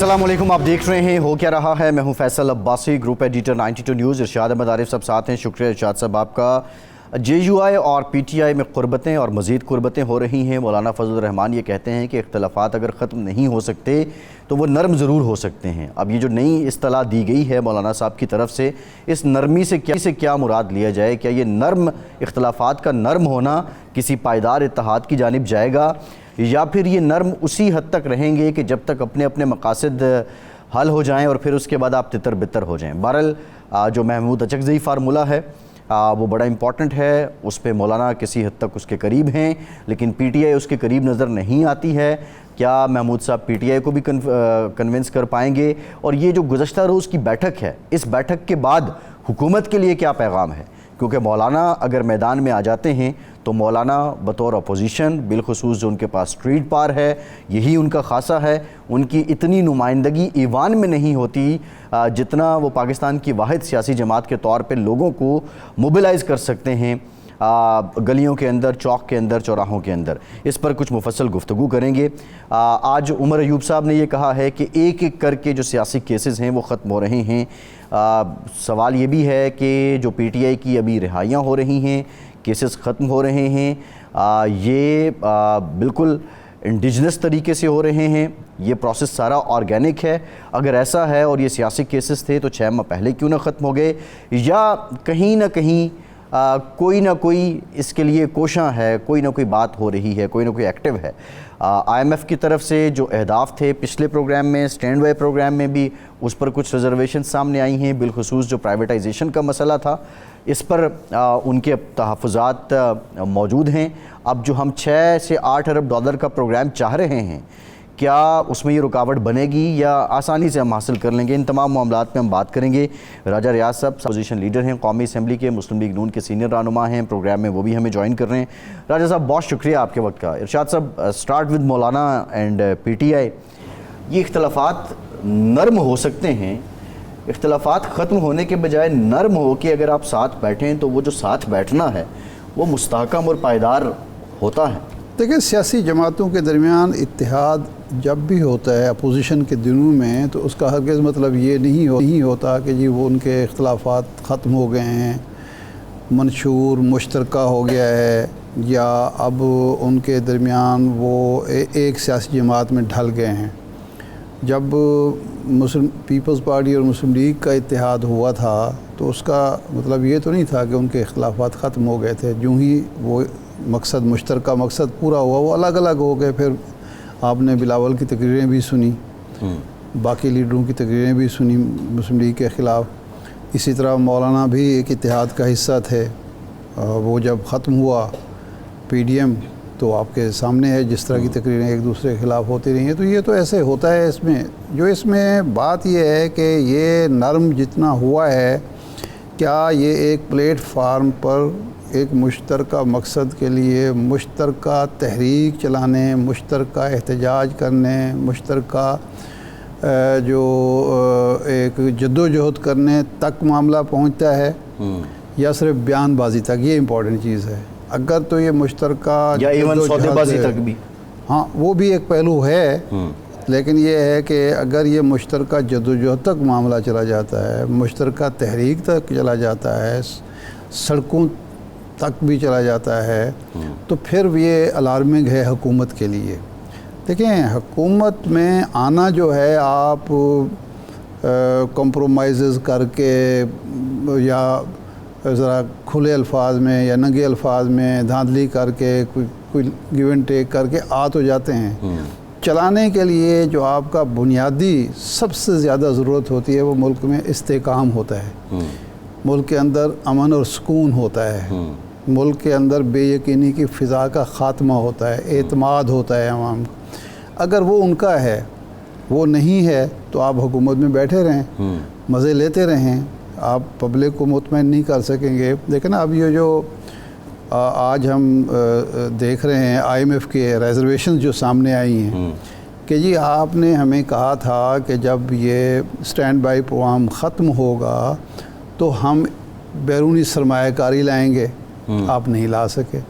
अस्सलाम वालेकुम, आप देख रहे हैं हो क्या रहा है। मैं हूं Faisal Abbasi, group editor 92 news. Irshad Ahmed Arif सब साथ हैं। शुक्रिया इरशाद साहब आपका। JUI और PTI में क़ुरबतें और मज़ीद क़ुरबतें हो रही हैं। मौलाना फजल रहमान ये कहते हैं कि इख्तलाफात अगर ख़त्म नहीं हो सकते तो वो नरम ज़रूर हो सकते हैं। अब ये जो नई इस्तलाह दी गई है मौलाना साहब की तरफ से, इस नरमी से क्या मुराद लिया जाए? क्या ये नरम इख्तलाफात का नरम होना किसी पायदार इत्तेहाद की जानिब जाएगा, या फिर ये नरम उसी हद तक रहेंगे कि जब तक अपने अपने मकासद हल हो जाएँ और फिर उसके बाद आप तितर बितर हो जाएँ? बहरहाल जो महमूद अचकज़ई फार्मूला है वो बड़ा इम्पॉर्टेंट है, उस पर मौलाना किसी हद तक उसके करीब हैं, लेकिन PTI उसके करीब नज़र नहीं आती है। क्या महमूद साहब PTI को भी कन्विंस कर पाएंगे? और ये जो गुज़श्ता रोज़ की बैठक है, इस बैठक के बाद हुकूमत के लिए क्या पैगाम है? क्योंकि मौलाना अगर मैदान में आ जाते हैं तो मौलाना बतौर अपोजिशन, बिलखुसूस जो उनके पास स्ट्रीट पार है, यही उनका खासा है। उनकी इतनी नुमाइंदगी ईवान में नहीं होती जितना वो पाकिस्तान की वाहिद सियासी जमात के तौर पे लोगों को मोबिलाइज़ कर सकते हैं गलियों के अंदर, चौक के अंदर, चौराहों के अंदर। इस पर कुछ मुफस्सल गुफ्तगू करेंगे। आज उमर अयूब साहब ने ये कहा है कि एक एक करके जो सियासी केसेस हैं वो ख़त्म हो रहे हैं। सवाल ये भी है कि जो PTI की अभी रिहाइयाँ हो रही हैं, केसेस ख़त्म हो रहे हैं, ये बिल्कुल इंडिजनस तरीके से हो रहे हैं, ये प्रोसेस सारा ऑर्गेनिक है। अगर ऐसा है और ये सियासी केसेस थे तो 6 माह पहले क्यों ना ख़त्म हो गए? या कहीं ना कहीं कोई ना कोई इसके लिए कोशिश है, कोई ना कोई बात हो रही है, कोई ना कोई एक्टिव है। IMF की तरफ से जो अहदाफ थे पिछले प्रोग्राम में, स्टैंड बाई प्रोग्राम में भी उस पर कुछ रिजर्वेशन सामने आई हैं। बिलखुसूस जो प्राइवेटाइजेशन का मसला था, इस पर उनके तहफ़्फ़ुज़ात मौजूद हैं। अब जो हम 6 से 8 अरब डॉलर का प्रोग्राम चाह रहे हैं, क्या उसमें ये रुकावट बनेगी या आसानी से हम हासिल कर लेंगे? इन तमाम मामलात पे हम बात करेंगे। राजा रियाज साहब अपोजिशन लीडर हैं, कौमी असम्बली के, मुस्लिम लीग नून के सीनियर रहनुमा हैं, प्रोग्राम में वो भी हमें ज्वाइन कर रहे हैं। राजा साहब बहुत शुक्रिया आपके वक्त का। इरशाद साहब, start with Maulana and PTI। ये इख्तलाफात नरम हो सकते हैं, इख्तलाफात ख़त्म होने के बजाय नरम हो के अगर आप साथ बैठें तो वो जो साथ बैठना है वो मुस्तहकम और पायदार होता है। देखिए, सियासी जमातों के दरमियान इत्तेहाद जब भी होता है अपोजिशन के दिनों में, तो उसका हरगिज़ मतलब ये नहीं होता कि जी वो उनके इख्तलाफात ख़त्म हो गए हैं, मंशूर मुश्तरका हो गया है, या अब उनके दरमियान वो एक सियासी जमात में ढल गए हैं। जब मुस्लिम पीपल्स पार्टी और मुस्लिम लीग का इत्तेहाद हुआ था तो उसका मतलब ये तो नहीं था कि उनके इख्तलाफात ख़त्म हो गए थे। जो ही वो मकसद, मुश्तरका मकसद पूरा हुआ, वो अलग अलग हो गए। फिर आपने बिलावल की तकरीरें भी सुनी, बाकी लीडरों की तकरीरें भी सुनी मुस्लिम लीग के ख़िलाफ़। इसी तरह मौलाना भी एक इत्तेहाद का हिस्सा थे। वो जब ख़त्म हुआ PDM तो आपके सामने है जिस तरह की तकरीरें एक दूसरे के ख़िलाफ़ होती रही हैं। तो ये तो ऐसे होता है। इसमें बात ये है कि ये नरम जितना हुआ है, क्या ये एक प्लेटफार्म पर एक मुश्तरका मकसद के लिए मुश्तरका तहरीक चलाने, मुश्तरका एहतजाज करने, मुश्तरका जो एक जद्दोजहद करने तक मामला पहुंचता है, या सिर्फ बयानबाजी तक? ये इम्पोर्टेंट चीज़ है। अगर तो ये मुश्तरका या इवन सौदेबाजी तक भी, हाँ वो भी एक पहलू है। लेकिन ये है कि अगर ये मुश्तरका जद्दोजहद तक मामला चला जाता है, मुश्तरका तहरीक तक चला जाता है, सड़कों तक भी चला जाता है, तो फिर ये अलार्मिंग है हुकूमत के लिए। देखें, हुकूमत में आना जो है, आप कॉम्प्रोमाइज़ करके या ज़रा खुले अल्फाज में या नंगे अल्फाज में धांधली करके कोई गिव एंड टेक करके आ तो जाते हैं। चलाने के लिए जो आपका बुनियादी सबसे ज़्यादा ज़रूरत होती है वो मुल्क में इस्तेकाम होता है, मुल्क के अंदर अमन और सुकून होता है, मुल्क के अंदर बेयकीनी की फ़िज़ा का ख़ात्मा होता है, एतमाद होता है अवाम का। अगर वो उनका है, वो नहीं है, तो आप हुकूमत में बैठे रहें, मज़े लेते रहें, आप पब्लिक को मुतमईन नहीं कर सकेंगे। लेकिन अब ये जो आज हम देख रहे हैं IMF के रिजर्वेशन जो सामने आई हैं कि जी आपने हमें कहा था कि जब ये स्टैंड बाई प्रोग्राम ख़त्म होगा तो हम बैरूनी सरमायाकारी लाएंगे, आप नहीं ला सके।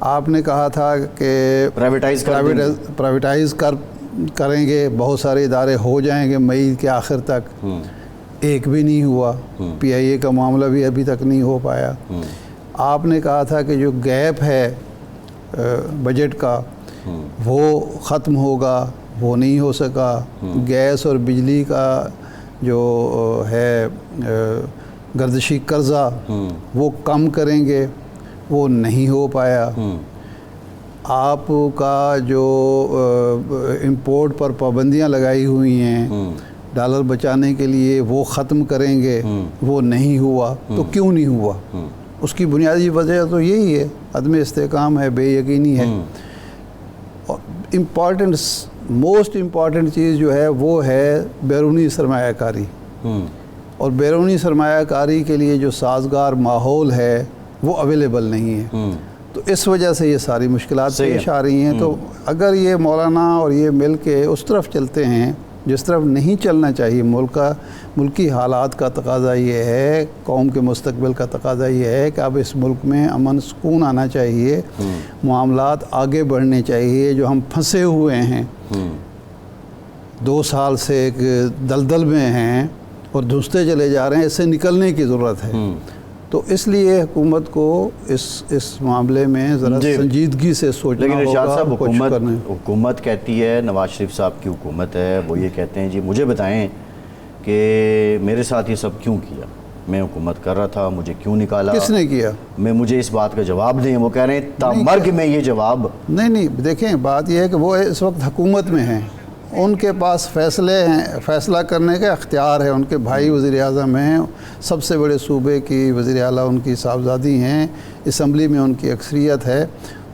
आपने कहा था कि प्राइवेटाइज़ करेंगे, बहुत सारे इदारे हो जाएंगे मई के आखिर तक, एक भी नहीं हुआ। PIA का मामला भी अभी तक नहीं हो पाया। आपने कहा था कि जो गैप है बजट का वो ख़त्म होगा, वो नहीं हो सका। गैस और बिजली का जो है गर्दिशी कर्जा वो कम करेंगे, वो नहीं हो पाया। आपका जो इंपोर्ट पर पाबंदियां लगाई हुई हैं डॉलर बचाने के लिए, वो ख़त्म करेंगे, वो नहीं हुआ। तो क्यों नहीं हुआ? उसकी बुनियादी वजह तो यही है, अदम इस्तेकाम है, बेयकीनी है। और मोस्ट इम्पॉर्टेंट चीज़ जो है वो है बैरूनी सरमायाकारी। और बैरूनी सरमायाकारी के लिए जो साजगार माहौल है वो अवेलेबल नहीं है। तो इस वजह से ये सारी मुश्किलात पेश आ रही हैं। तो अगर ये मौलाना और ये मिल के उस तरफ चलते हैं जिस तरफ नहीं चलना चाहिए, मुल्की हालात का तकाज़ा ये है, कौम के मुस्तकबिल का तकाज़ा ये है कि अब इस मुल्क में अमन सुकून आना चाहिए, मामलात आगे बढ़ने चाहिए। जो हम फंसे हुए हैं 2 साल से एक दलदल में हैं और धुसते चले जा रहे हैं, इससे निकलने की ज़रूरत है। तो इसलिए हुकूमत को इस मामले में ज़रा संजीदगी से सोचना होगा। लेकिन इरशाद साहब, हुकूमत कहती है, नवाज शरीफ साहब की हुकूमत है, वो ये कहते हैं जी मुझे बताएं कि मेरे साथ ये सब क्यों किया, मैं हुकूमत कर रहा था, मुझे क्यों निकाला, किसने किया, मुझे इस बात का जवाब दें। वो कह रहे हैं तामर्ग में ये जवाब नहीं। देखें, बात यह है कि वो इस वक्त हुकूमत में हैं, उनके पास फ़ैसला करने का अख्तियार है। उनके भाई वज़ीर-ए-आज़म हैं, सबसे बड़े सूबे की वज़ीर आला उनकी साहबजादी हैं, असम्बली में उनकी अक्सरियत है।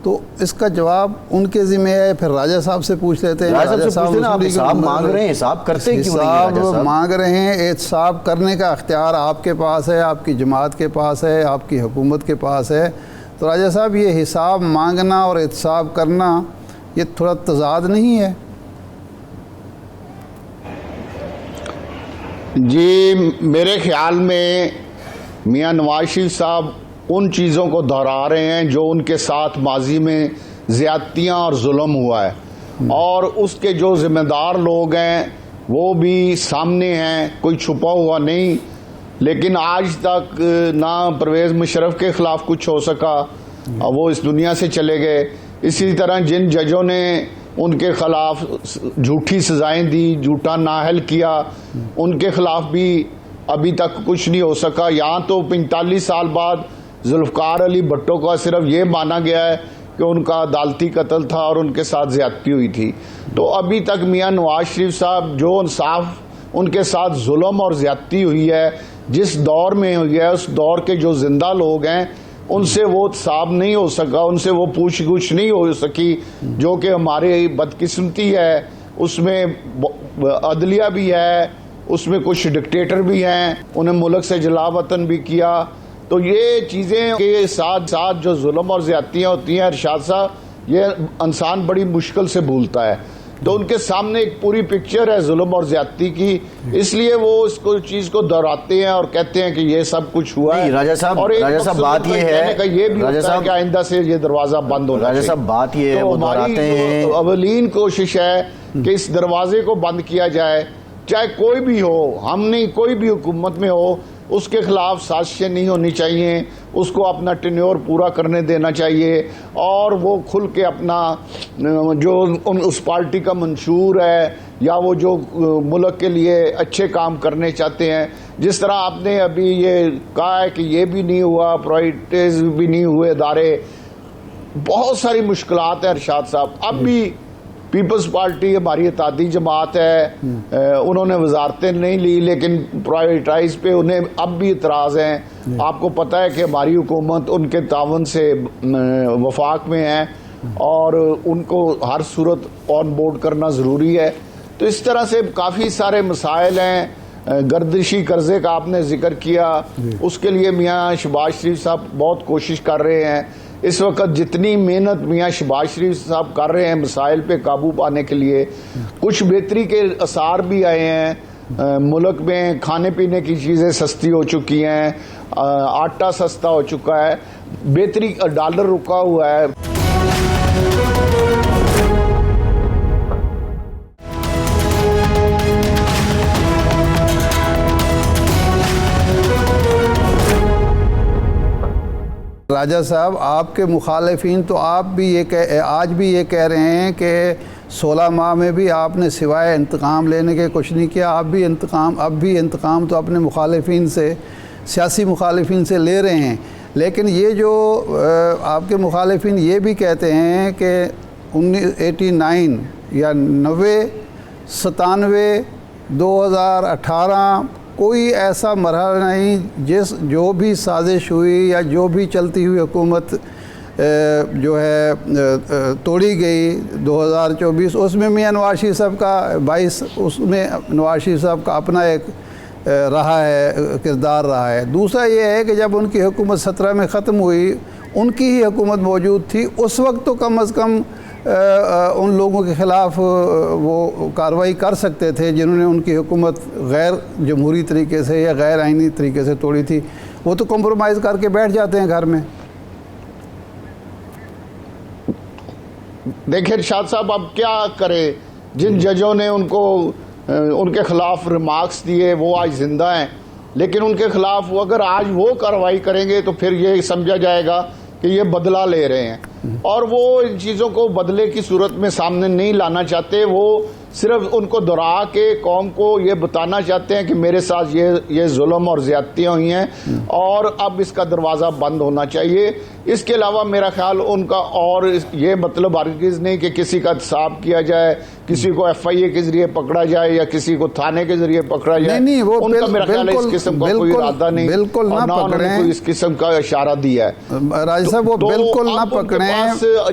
तो इसका जवाब उनके ज़िम्मे है। फिर राजा साहब से पूछ लेते हैं। राजा साहब हिसाब मांग रहे हैं, हिसाब करते क्यों नहीं? हिसाब मांग रहे हैं, एहतसाब करने का अख्तियार आपके पास है, आपकी जमात के पास है, आपकी हुकूमत के पास है। तो राजा साहब, ये हिसाब मांगना और एहतसाब करना ये थोड़ा तज़ाद नहीं है? जी, मेरे ख़्याल में मियां नवाज शरीफ साहब उन चीज़ों को दोहरा रहे हैं जो उनके साथ माजी में ज़्यादतियाँ और जुल्म हुआ है, और उसके जो ज़िम्मेदार लोग हैं वो भी सामने हैं, कोई छुपा हुआ नहीं। लेकिन आज तक ना परवेज़ मुशर्रफ के ख़िलाफ़ कुछ हो सका, वो इस दुनिया से चले गए। इसी तरह जिन जजों ने उनके ख़िलाफ़ झूठी सज़ाएं दी, झूठा नाअहल किया, उनके ख़िलाफ़ भी अभी तक कुछ नहीं हो सका। यहाँ तो 45 साल बाद जुल्फ़कार अली भट्टो का सिर्फ ये माना गया है कि उनका अदालती कत्ल था और उनके साथ ज़्यादती हुई थी। तो अभी तक मियां नवाज शरीफ साहब जो इंसाफ उनके साथ जुल्म और ज़्यादती हुई है, जिस दौर में हुई है, उस दौर के जो जिंदा लोग हैं उनसे वो साफ नहीं हो सका, उनसे वो पूछ गुछ नहीं हो सकी, जो कि हमारी बदकिस्मती है। उसमें अदलिया भी है, उसमें कुछ डिक्टेटर भी हैं, उन्हें मुल्क से जलावतन भी किया। तो ये चीज़ें के साथ साथ जो जुल्म और ज़्यादतियाँ होती हैं इरशाद साहब, ये इंसान बड़ी मुश्किल से भूलता है। तो उनके सामने एक पूरी पिक्चर है जुल्म और ज्यादती की, इसलिए वो इसको चीज को दोहराते हैं और कहते हैं कि ये सब कुछ हुआ है। राजा साहब, और राजा साहब बात ये है, ये भी होता है कि आइंदा से ये दरवाजा बंद होना चाहिए। राजा साहब बात ये है, तो वो दोहराते हैं, अवलीन कोशिश है कि इस दरवाजे को बंद किया जाए, चाहे कोई भी हो, हम नहीं, कोई भी हुकूमत में हो, उसके खिलाफ साजिशें नहीं होनी चाहिए, उसको अपना टेन्योर पूरा करने देना चाहिए, और वो खुल के अपना जो उस पार्टी का मंशूर है या वो जो मुल्क के लिए अच्छे काम करने चाहते हैं, जिस तरह आपने अभी ये कहा है कि ये भी नहीं हुआ, प्राइवेटाइज भी नहीं हुए इदारे, बहुत सारी मुश्किलात है इरशाद साहब। अब भी पीपल्स पार्टी हमारी इत्तेहादी जमात है, उन्होंने वजारतें नहीं ली, लेकिन प्राइवेटाइज पे उन्हें अब भी इतराज़ हैं। आपको पता है कि हमारी हुकूमत उनके तावन से वफाक में है और उनको हर सूरत ऑन बोर्ड करना ज़रूरी है। तो इस तरह से काफ़ी सारे मसाइल हैं। गर्दिशी कर्जे का आपने जिक्र किया, उसके लिए मियाँ शहबाज शरीफ साहब बहुत कोशिश कर रहे हैं। इस वक्त जितनी मेहनत मियाँ शहबाज शरीफ साहब कर रहे हैं मसाइल पे काबू पाने के लिए, कुछ बेहतरी के आसार भी आए हैं। मुल्क में खाने पीने की चीज़ें सस्ती हो चुकी हैं, आटा सस्ता हो चुका है, बेहतरी, डॉलर रुका हुआ है। राजा साहब, आपके मुखालिफिन तो आज भी ये कह रहे हैं कि 16 माह में भी आपने सिवाय इंतकाम लेने के कुछ नहीं किया। अब भी इंतकाम तो अपने मुखालिफिन से, सियासी मुखालिफिन से ले रहे हैं। लेकिन ये जो आपके मुखालिफिन ये भी कहते हैं कि 1989 या 90, 97, 2018 कोई ऐसा मरहला नहीं जो भी साजिश हुई या जो भी चलती हुई हुकूमत जो है तोड़ी गई 2024, उसमें मियां नवाज शरीफ साहब का 22, उसमें नवाज शरीफ साहब का अपना एक रहा है, किरदार रहा है। दूसरा ये है कि जब उनकी हुकूमत 17 में ख़त्म हुई, उनकी ही हुकूमत मौजूद थी, उस वक्त तो कम अज़ कम उन लोगों के ख़िलाफ़ वो कार्रवाई कर सकते थे जिन्होंने उनकी हुकूमत गैर जमहूरी तरीके से या गैर आइनी तरीके से तोड़ी थी। वो तो कॉम्प्रोमाइज़ करके बैठ जाते हैं घर में। देखिए शाद साहब, अब क्या करें, जिन जजों ने उनके खिलाफ रिमार्क्स दिए वो आज जिंदा हैं, लेकिन उनके खिलाफ अगर आज वो कार्रवाई करेंगे तो फिर ये समझा जाएगा कि ये बदला ले रहे हैं, और वो इन चीज़ों को बदले की सूरत में सामने नहीं लाना चाहते। वो सिर्फ उनको दोहरा के कौम को ये बताना चाहते हैं कि मेरे साथ ये जुल्म और ज्यादतियाँ हुई हैं और अब इसका दरवाज़ा बंद होना चाहिए। इसके अलावा मेरा ख्याल उनका और ये मतलब हरगिज़ नहीं कि किसी का एहतसाब किया जाए, किसी को FIA के जरिए पकड़ा जाए या किसी को थाने के जरिए पकड़ा जाए। नहीं, वो उनका मेरा ख्याल इस किस्म का कोई इरादा नहीं, बिल्कुल ना पकड़े, कोई इस किस्म का इशारा दिया है। राजा साहब, वो बिल्कुल ना पकड़े।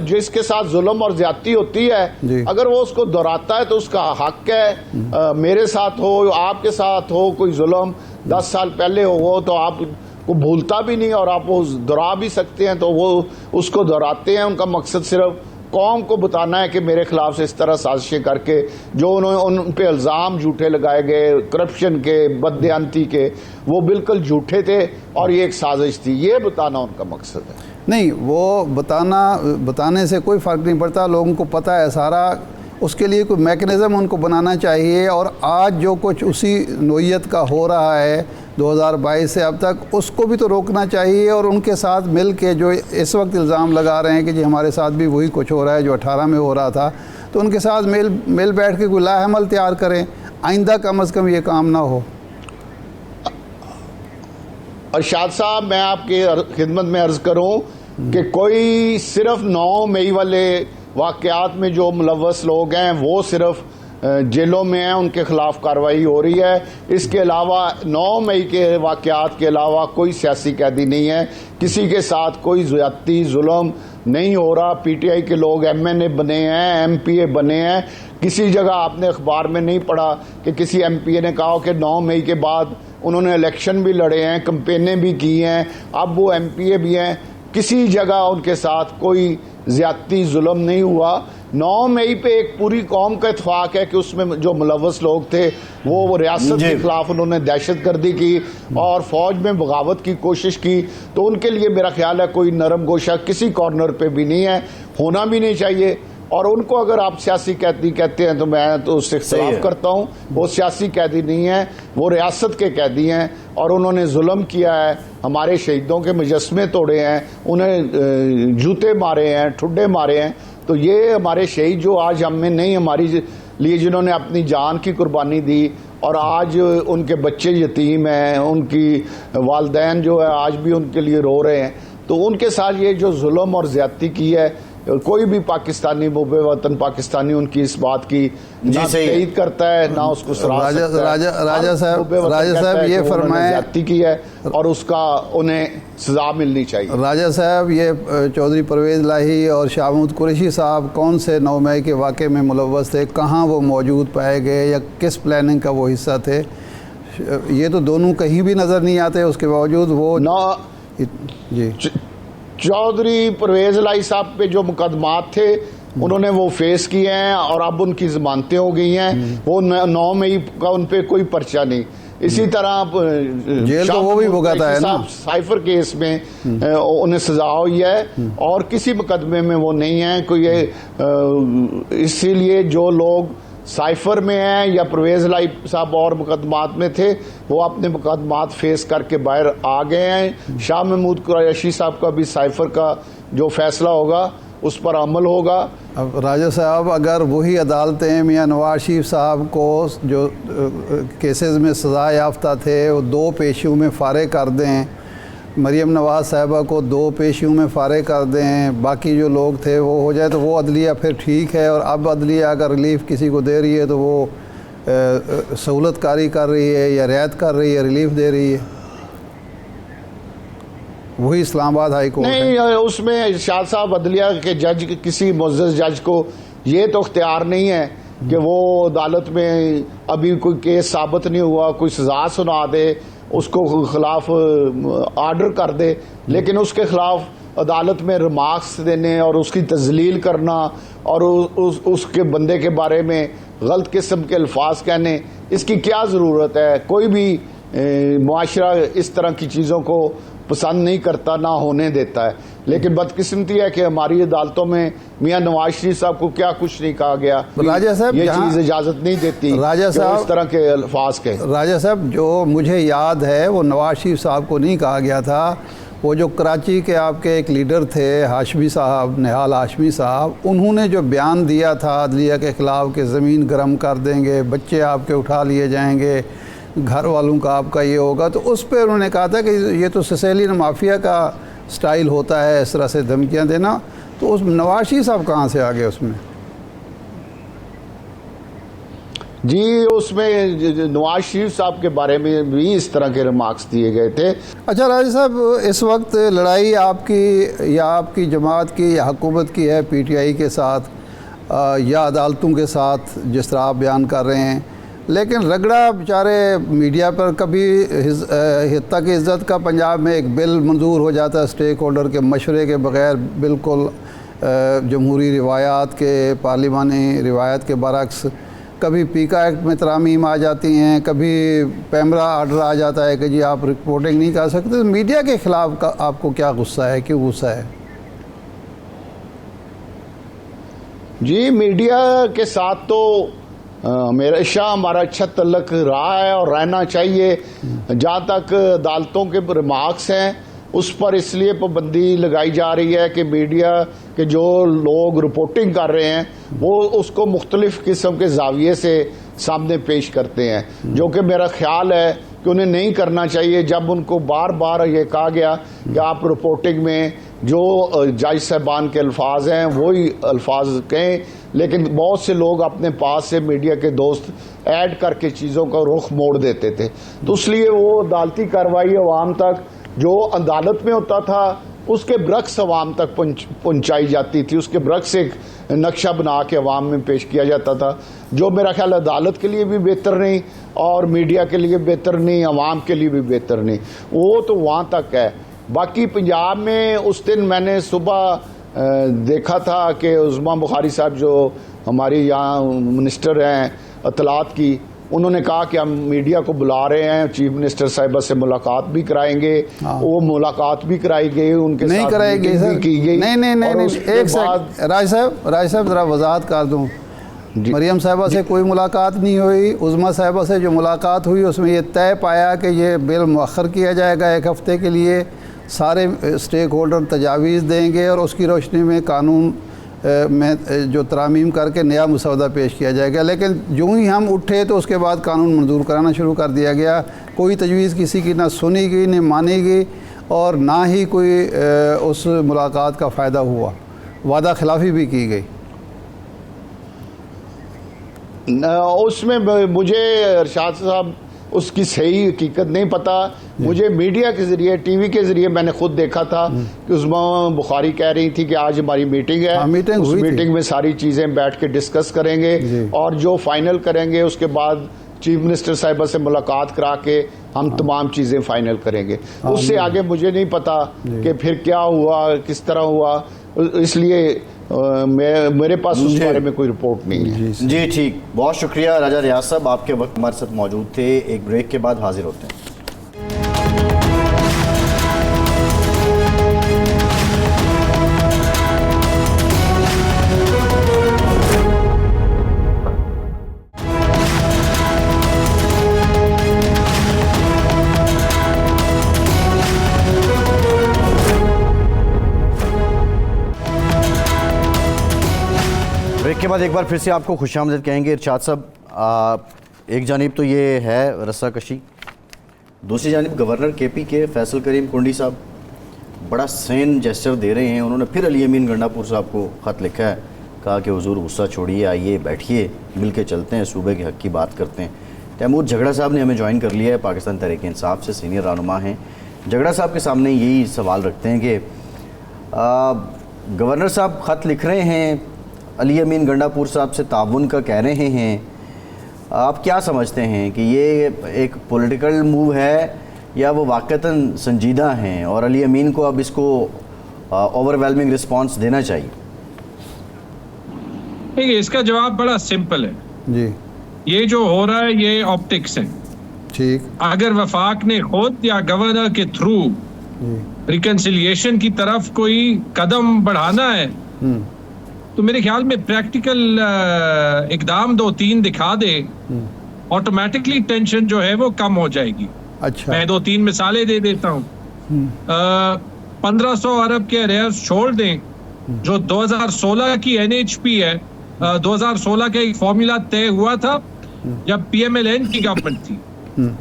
जिसके साथ जुल्म और ज्यादती होती है, अगर वो उसको दोहराता है तो उसका हक है। मेरे साथ हो, आपके साथ हो कोई जुल्म 10 साल पहले हो तो आप को भूलता भी नहीं और आप वो दोहरा भी सकते हैं, तो वो उसको दोहराते हैं। उनका मकसद सिर्फ कौम को बताना है कि मेरे खिलाफ से इस तरह साजिशें करके जो उन पे इल्ज़ाम झूठे लगाए गए, करप्शन के, बददियानती के, वो बिल्कुल झूठे थे और ये एक साजिश थी, ये बताना उनका मकसद है। नहीं, वो बताने से कोई फ़र्क नहीं पड़ता, लोगों को पता है सारा। उसके लिए कोई मैकेनिज़्म उनको बनाना चाहिए, और आज जो कुछ उसी नोयत का हो रहा है 2022 से अब तक, उसको भी तो रोकना चाहिए। और उनके साथ मिल के जो इस वक्त इल्ज़ाम लगा रहे हैं कि जी हमारे साथ भी वही कुछ हो रहा है जो 18 में हो रहा था, तो उनके साथ मिल बैठ के कोई लाहमल तैयार करें, आइंदा कम अज़ कम ये काम ना हो। अरशाद साहब, मैं आपकी खिदमत में अर्ज़ करूं कि कोई सिर्फ 9 मई वाले वाक़यात में जो मुलव्वस लोग हैं वो सिर्फ जेलों में हैं, उनके खिलाफ कार्रवाई हो रही है। इसके अलावा 9 मई के वाक़यात के अलावा कोई सियासी कैदी नहीं है, किसी के साथ कोई ज़्यादती जुल्म नहीं हो रहा। PTI के लोग MNA बने हैं, MPA बने हैं। किसी जगह आपने अखबार में नहीं पढ़ा कि किसी MPA ने कहा कि 9 मई के बाद उन्होंने इलेक्शन भी लड़े हैं, कैंपेनें भी की हैं, अब वो MPA भी हैं। किसी जगह उनके साथ कोई ज्यादती जुल्म नहीं हुआ। 9 मई पे एक पूरी कौम का इत्फाक है कि उसमें जो मुलव्वस लोग थे वो रियासत के खिलाफ उन्होंने दहशतगर्दी की और फौज में बगावत की कोशिश की, तो उनके लिए मेरा ख्याल है कोई नरम गोशा किसी कॉर्नर पे भी नहीं है, होना भी नहीं चाहिए। और उनको अगर आप सियासी कैदी कहते हैं तो मैं तो उससे इख्तिलाफ करता हूँ। वो सियासी कैदी नहीं है, वो रियासत के कैदी हैं और उन्होंने जुल्म किया है, हमारे शहीदों के मुजस्मे तोड़े हैं, उन्हें जूते मारे हैं, ठुड्डे मारे हैं। तो ये हमारे शहीद जो आज हम में नहीं, हमारी लिए जिन्होंने अपनी जान की कुर्बानी दी और आज उनके बच्चे यतीम हैं, उनकी वालदैन जो है आज भी उनके लिए रो रहे हैं, तो उनके साथ ये जो जुल्म और ज्यादती की है, कोई भी पाकिस्तानी मुबे वतन पाकिस्तानी उनकी इस बात की ना तईद करता है ना उसको सराह सकता है। राजा साहब ये फरमाएं ज्यादती की है और उसका उन्हें सजा मिलनी चाहिए। राजा साहब, ये चौधरी परवेज़ लाही और शाह महमूद कुरैशी साहब कौन से 9 मई के वाक़े में मुलव्वस थे, कहाँ वो मौजूद पाए गए या किस प्लानिंग का वो हिस्सा थे? ये तो दोनों कहीं भी नज़र नहीं आते, उसके बावजूद वो जी चौधरी परवेज़ लाही साहब पे जो मुकदमात थे उन्होंने वो फेस किए हैं और अब उनकी जमानतें हो गई हैं। वो 9 मई का उन पे कोई पर्चा नहीं। इसी तरह जेल तो वो भी भुगता है ना, साइफर केस में उन्हें सजा हुई है और किसी मुकदमे में वो नहीं है कोई। इसीलिए जो लोग साइफर में हैं या परवेज़ लाई साहब और मुकदमात में थे, वो अपने मुकदमात फेस करके बाहर आ गए हैं। शाह महमूद कुरैशी साहब का भी साइफर का जो फैसला होगा उस पर अमल होगा। अब राजा साहब, अगर वही अदालतें मियाँ नवाज शरीफ साहब को जो केसेस में सज़ा याफ्ता थे वो 2 पेशियों में फ़ारिग कर दें, मरीम नवाज़ साहिबा को 2 पेशियों में फ़ारिग कर दें, बाकी जो लोग थे वो हो जाए, तो वो अदलिया फिर ठीक है। और अब अदलिया अगर रिलीफ़ किसी को दे रही है तो वो सहूलत कारी कर रही है या रियायत कर रही है, रिलीफ़ दे रही है। वही इस्लामाबाद हाई कोर्ट नहीं, उसमें शाह साहब अदलिया के जज, किसी मुअज़्ज़ज़ जज को ये तो इख्तियार नहीं है कि वो अदालत में अभी कोई केस साबित नहीं हुआ, कोई सज़ा सुना दे, उसको खिलाफ आर्डर कर दे, लेकिन उसके खिलाफ अदालत में रिमार्क्स देने और उसकी तजलील करना और उसके बंदे के बारे में गलत किस्म के अल्फाज कहने, इसकी क्या ज़रूरत है? कोई भी मुआशरा इस तरह की चीज़ों को पसंद नहीं करता, ना होने देता है। लेकिन बदकिस्मती है कि हमारी अदालतों में मियाँ नवाज शरीफ साहब को क्या कुछ नहीं कहा गया। राजा साहब, ये चीज़ इजाज़त नहीं देती राजा साहब इस तरह के अल्फाज के। राजा साहब, जो मुझे याद है वो नवाज शरीफ साहब को नहीं कहा गया था। वो जो कराची के आपके एक लीडर थे हाशमी साहब, निहाल हाशमी साहब, उन्होंने जो बयान दिया था अदलिया के ख़िलाफ़ कि ज़मीन गर्म कर देंगे, बच्चे आपके उठा लिए जाएंगे, घर वालों का आपका ये होगा, तो उस पर उन्होंने कहा था कि ये तो सिसेलियन माफिया का स्टाइल होता है इस तरह से धमकियां देना। तो उस नवाज शरीफ साहब कहाँ से आ गए उसमें? जी, उसमें नवाज शरीफ साहब के बारे में भी इस तरह के रिमार्क्स दिए गए थे। अच्छा राजा साहब, इस वक्त लड़ाई आपकी या आपकी जमात की या हुकूमत की है PTI के साथ या अदालतों के साथ, जिस तरह आप बयान कर रहे हैं, लेकिन रगड़ा बेचारे मीडिया पर कभी हित्ता की इज़्ज़त का पंजाब में एक बिल मंजूर हो जाता है स्टेक होल्डर के मशवरे के बग़ैर, बिल्कुल जमहूरी रिवायात के, पार्लिमानी रिवायत के बरक्स। कभी पीका एक्ट में तरामीम आ जाती हैं, कभी पैमरा आर्डर आ जाता है कि जी आप रिपोर्टिंग नहीं कर सकते। तो मीडिया के ख़िलाफ़ का आपको क्या गुस्सा है, क्यों गुस्सा है? जी, मीडिया के साथ तो हमेशा हमारा अच्छा तल्लक रहा है और रहना चाहिए। जहाँ तक अदालतों के रिमार्क्स हैं उस पर इसलिए पाबंदी लगाई जा रही है कि मीडिया के जो लोग रिपोर्टिंग कर रहे हैं वो उसको मुख्तलिफ किस्म के जाविये से सामने पेश करते हैं, जो कि मेरा ख्याल है कि उन्हें नहीं करना चाहिए। जब उनको बार बार ये कहा गया कि आप रिपोर्टिंग में जो जज साहबान के अल्फाज हैं वही अल्फाज कहें, लेकिन बहुत से लोग अपने पास से मीडिया के दोस्त ऐड करके चीज़ों का रुख मोड़ देते थे। तो इसलिए वो अदालती कार्रवाई अवाम तक जो अदालत में होता था उसके बरक्स अवाम तक पहुँचाई जाती थी, उसके बरक्स एक नक्शा बना के अवाम में पेश किया जाता था, जो मेरा ख्याल अदालत के लिए भी बेहतर नहीं और मीडिया के लिए बेहतर नहीं, अवाम के लिए भी बेहतर नहीं। वो तो वहाँ तक है। बाकी पंजाब में उस दिन मैंने सुबह देखा था कि उस्मा बुखारी साहब जो हमारी यहाँ मिनिस्टर हैं इत्तलात की, उन्होंने कहा कि हम मीडिया को बुला रहे हैं, चीफ मिनिस्टर साहिबा से मुलाकात भी कराएंगे। वो मुलाकात भी कराई गई, उनके नहीं कराएगी सर, की गई। नहीं, एक सेकंड राज साहब ज़रा वजाहत कर दूँ। मरियम साहिबा से कोई मुलाकात नहीं हुई। उज़मा साहिबा से जो मुलाकात हुई उसमें ये तय पाया कि ये बिल मुअख्खर किया जाएगा 1 हफ़्ते के लिए, सारे स्टेक होल्डर तजावीज़ देंगे और उसकी रोशनी में कानून में जो तरामीम करके नया मसौदा पेश किया जाएगा। लेकिन जो ही हम उठे तो उसके बाद कानून मंजूर कराना शुरू कर दिया गया। कोई तजवीज़ किसी की ना सुनी गई, न मानी गई और ना ही कोई उस मुलाकात का फ़ायदा हुआ, वादा खिलाफ़ी भी की गई। उसमें मुझे अरशाद साहब उसकी सही हकीकत नहीं पता। मुझे मीडिया के ज़रिए, टीवी के ज़रिए मैंने खुद देखा था कि उस्मा बुखारी कह रही थी कि आज हमारी मीटिंग है। उस मीटिंग में सारी चीज़ें बैठ के डिस्कस करेंगे और जो फाइनल करेंगे उसके बाद चीफ मिनिस्टर साहिबा से मुलाकात करा के हम तमाम चीज़ें फाइनल करेंगे। उससे आगे मुझे नहीं पता कि फिर क्या हुआ, किस तरह हुआ, इसलिए मेरे पास उस बारे में कोई रिपोर्ट नहीं है। जी ठीक, बहुत शुक्रिया राजा रियाज साहब, आपके वक्त हमारे साथ मौजूद थे। एक ब्रेक के बाद हाजिर होते हैं। बाद एक बार फिर से आपको खुशामदीद कहेंगे इरशाद साहब। एक जानिब तो ये है रस्साकशी, दूसरी जानिब गवर्नर केपी के फैसल करीम कुंडी साहब बड़ा सेन जेस्चर दे रहे हैं। उन्होंने फिर अली अमीन गंडापुर साहब को ख़त लिखा है, कहा कि हुजूर गुस्सा छोड़िए, आइए बैठिए, मिल के चलते हैं, सूबे के हक़ की बात करते हैं। तैमूर झगड़ा साहब ने हमें ज्वाइन कर लिया है, पाकिस्तान तहरीक इंसाफ से सीनियर रहनुमा हैं। झगड़ा साहब के सामने यही सवाल रखते हैं कि गवर्नर साहब ख़त लिख रहे हैं, अली अमीन गंडापुर साहब से ताउन का कह रहे हैं, आप क्या समझते हैं कि ये एक पॉलिटिकल मूव है या वो वाक़तन संजीदा हैं और अली अमीन को अब इसको ओवरवेलमिंग रिस्पांस देना चाहिए? देखिए, इसका जवाब बड़ा सिंपल है जी। ये जो हो रहा है ये ऑप्टिक्स है। ठीक। अगर वफाक ने खुद या गवर्नर के थ्रू रिकंसिलिएशन की तरफ कोई कदम बढ़ाना है तो मेरे ख्याल में प्रैक्टिकल इकदाम 2-3 दिखा दे, ऑटोमेटिकली टेंशन जो है वो कम हो जाएगी। अच्छा। मैं 2-3 मिसालें दे देता हूँ। 1500 अरब के अरेयर्स छोड़ दें, जो 2016 की NHP है। 2016 का एक फॉर्मूला तय हुआ था जब PMLN की गवर्नमेंट थी,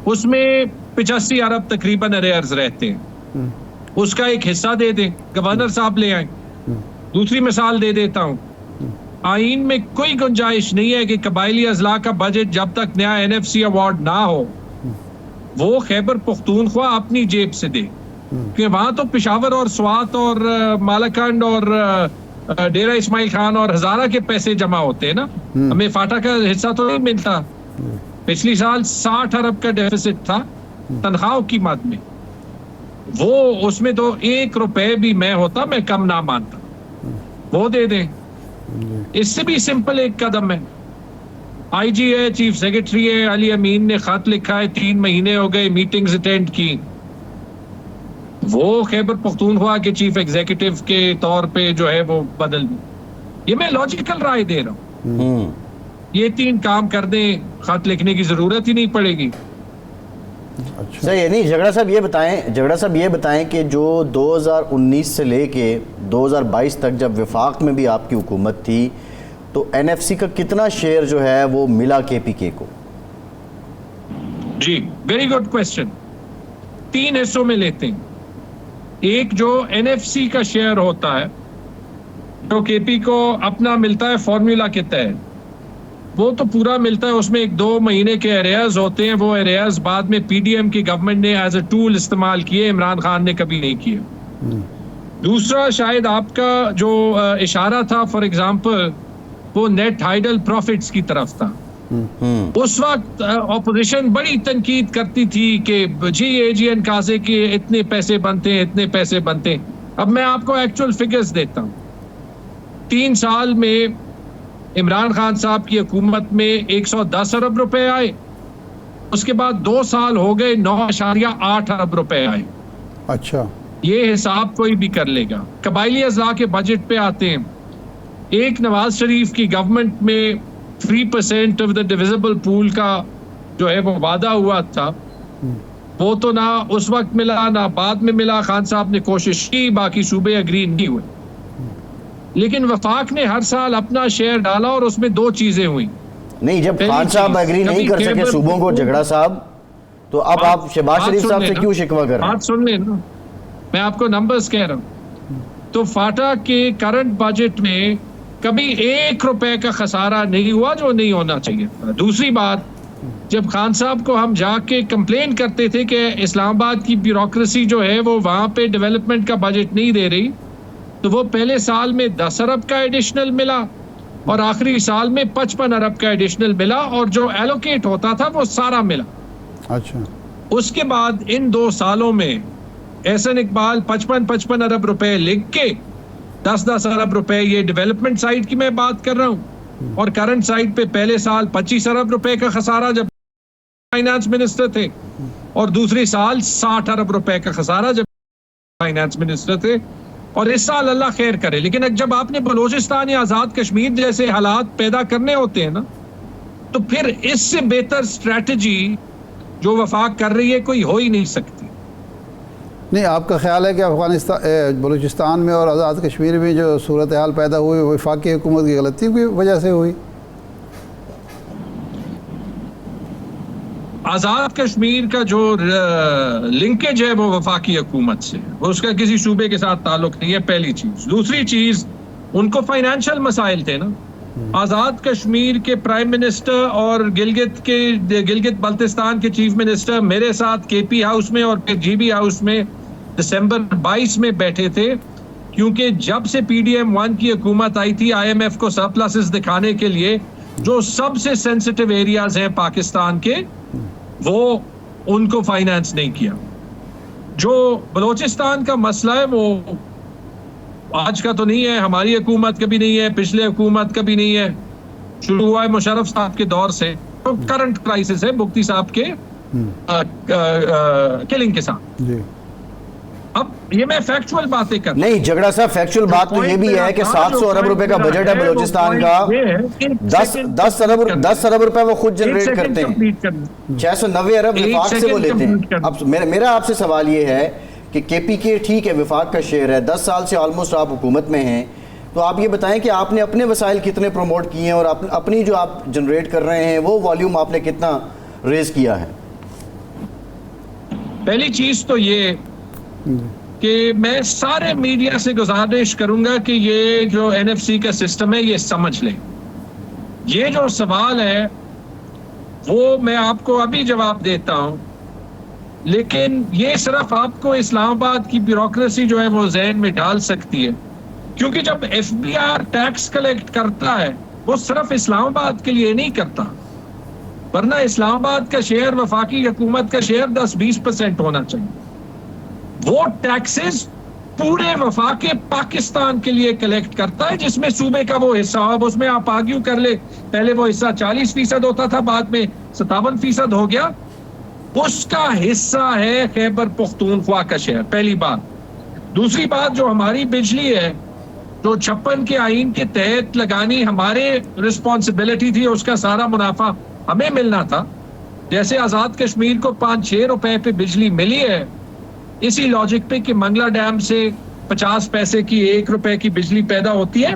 उसमें 85 अरब तकरीबन अरेयर्स रहते हैं, उसका एक हिस्सा दे दें, गवर्नर साहब ले आए। दूसरी मिसाल दे देता हूँ, आईन में कोई गुंजाइश नहीं है कि कबायली अजला का बजट जब तक नया NFC अवार्ड ना हो वो खैबर पख्तूनख्वा अपनी जेब से दे, कि वहां तो पिशावर और स्वात और मालाकंड और डेरा इस्माइल खान और हजारा के पैसे जमा होते हैं ना, हमें फाटा का हिस्सा तो नहीं मिलता। पिछली साल 60 अरब का डेफिसिट था तनख्वाहों की मद में, वो उसमें तो 1 रुपए भी मैं होता मैं कम ना मानता, वो दे दें। इससे भी सिंपल एक कदम है। IG है, चीफ सेक्रेटरी है, अली अमीन ने खत लिखा है, 3 महीने हो गए, मीटिंग्स अटेंड की, वो खैबर पख्तूनख्वा के चीफ एग्जीक्यूटिव के तौर पे जो है वो बदल दें। ये मैं लॉजिकल राय दे रहा हूँ। ये 3 काम कर दें, खत लिखने की जरूरत ही नहीं पड़ेगी। अच्छा। सही है। नहीं, झगड़ा साहब ये बताएं कि जो 2019 से लेके 2022 तक जब वफाक में भी आपकी हुकूमत थी तो NFC का कितना शेयर जो है वो मिला KPK को? जी, वेरी गुड क्वेश्चन। 3 हिस्सों में लेते हैं। एक जो NFC का शेयर होता है जो KP को अपना मिलता है फॉर्मूला के तहत, वो तो पूरा मिलता है, उसमें 1-2 महीने के एरियाज होते हैं, वो एरियाज बाद में PDM की गवर्नमेंट ने एज अ टूल इस्तेमाल किए, इमरान खान ने कभी नहीं किए। दूसरा शायद आपका जो इशारा था फॉर एग्जांपल वो नेट हाइडल प्रॉफिट्स की तरफ था। उस वक्त ऑपोजिशन बड़ी तनकीद करती थी कि जी AGN काजे के इतने पैसे बनते हैं, इतने पैसे बनते हैं। अब मैं आपको एक्चुअल फिगर्स देता हूँ। 3 साल में इमरान खान साहब की हुकूमत में 110 अरब रुपए आए, उसके बाद 2 साल हो गए 9.8 अरब रुपए आए। अच्छा। ये हिसाब कोई भी कर लेगा। कबायली अज़ला के बजट पे आते हैं। एक नवाज शरीफ की गवर्नमेंट में 3% ऑफ द डिविजिबल पूल का जो है वो वादा हुआ था, वो तो ना उस वक्त मिला ना बाद में मिला। खान साहब ने कोशिश की, बाकी सूबे अग्री नहीं हुए, लेकिन वफाक ने हर साल अपना शेयर डाला और उसमें 2 चीजें हुई। नहीं, जब खान साहब एग्री नहीं कर सके सूबों को झगड़ा साहब, तो अब आप शहबाज शरीफ साहब से क्यों शिकवा कर रहे हैं? बात सुन लेना, मैं आपको नंबर्स कह रहा हूँ। तो फाटा के करंट बजट में कभी 1 रुपए का खसारा नहीं हुआ, जो नहीं होना चाहिए था। दूसरी बात, जब खान साहब को हम जाके कंप्लेन करते थे कि इस्लामाबाद की ब्यूरोक्रेसी जो है वो वहां पे डेवलपमेंट का बजट नहीं दे रही, तो वो पहले साल में 10 अरब का एडिशनल मिला और आखिरी साल में 55 अरब का एडिशनल मिला, और जो एलोकेट होता था वो सारा मिला। अच्छा। उसके बाद इन 2 सालों में एहसन इकबाल 55 अरब रुपए लिख के 10 अरब रुपए, ये डेवलपमेंट साइड की मैं बात कर रहा हूँ, और करंट साइड पे पहले साल 25 अरब रुपए का खसारा जब फाइनेंस मिनिस्टर थे, और दूसरी साल 60 अरब रुपए का खसारा जब फाइनेंस मिनिस्टर थे। और इस साल अल्लाह खैर करे, लेकिन जब आपने बलूचिस्तान या आज़ाद कश्मीर जैसे हालात पैदा करने होते हैं ना, तो फिर इससे बेहतर स्ट्रैटेजी जो वफाक कर रही है कोई हो ही नहीं सकती। नहीं, आपका ख्याल है कि अफ़गानिस्तान बलूचिस्तान में और आज़ाद कश्मीर में जो सूरत हाल पैदा हुई वफाकी हुकूमत की गलती की वजह से हुई? आज़ाद कश्मीर का जो लिंकेज है वो वफाकी हुकूमत से, उसका किसी सूबे के साथ ताल्लुक नहीं है, पहली चीज। दूसरी चीज, उनको फाइनेंशियल मसाइल थे ना। आज़ाद कश्मीर के प्राइम मिनिस्टर और गिलगित बल्तिस्तान के चीफ मिनिस्टर मेरे साथ केपी हाउस में और फिर जीबी हाउस में दिसंबर 22 में बैठे थे, क्योंकि जब से PDM 1 की हुकूमत आई थी IMF को सरप्लसेस दिखाने के लिए, जो सबसे सेंसिटिव एरियाज हैं पाकिस्तान के, वो उनको फाइनेंस नहीं किया। जो बलोचिस्तान का मसला है वो आज का तो नहीं है, हमारी हुकूमत का भी नहीं है, पिछले हुकूमत का भी नहीं है, शुरू हुआ है मुशर्रफ साहब के दौर से। तो करंट क्राइसिस है मुफ्ती साहब के किलिंग के साथ। जी। अब ये मैं फैक्चुअल बातें कर, नहीं झगड़ा साहब, फैक्चुअल बात तो ये भी है कि 700 अरब रुपए का बजट है बलूचिस्तान का, 10 अरब रुपए वो खुद जनरेट करते हैं, 690 अरब विफाक से वो लेते हैं। अब मेरा आपसे सवाल ये है कि KPK ठीक है विफाक का शेयर है, 10 साल से ऑलमोस्ट आप हुकूमत में हैं, तो आप ये बताएं कि आपने अपने वसाइल कितने प्रमोट किए हैं और अपनी जो आप जनरेट कर रहे हैं वो वॉल्यूम आपने कितना रेज किया है? पहली चीज तो ये कि मैं सारे मीडिया से गुजारिश करूंगा कि ये जो NFC का सिस्टम है ये समझ लें। ये जो सवाल है वो मैं आपको अभी जवाब देता हूं, लेकिन ये सिर्फ आपको इस्लामाबाद की ब्यूरोक्रेसी जो है वो ज़हन में डाल सकती है, क्योंकि जब FBR टैक्स कलेक्ट करता है वो सिर्फ इस्लामाबाद के लिए नहीं करता, वरना इस्लामाबाद का शेयर वफाकी हुकूमत का शेयर 10-20% होना चाहिए। वो टैक्सेस पूरे वफाके पाकिस्तान के लिए कलेक्ट करता है, जिसमें सूबे का वो हिस्सा, अब उसमें आप आर्ग्यू कर ले, पहले वो हिस्सा 40% होता था, बाद में 57% हो गया, उसका हिस्सा है खैबर पख्तूनख्वा का शेयर। पहली बात। दूसरी बात, जो हमारी बिजली है जो 56 के आईन के तहत लगानी हमारे रिस्पॉन्सिबिलिटी थी, उसका सारा मुनाफा हमें मिलना था। जैसे आजाद कश्मीर को 5-6 रुपए पे बिजली मिली है, इसी लॉजिक पे कि मंगला डैम से 50 पैसे की 1 रुपए की बिजली पैदा होती है,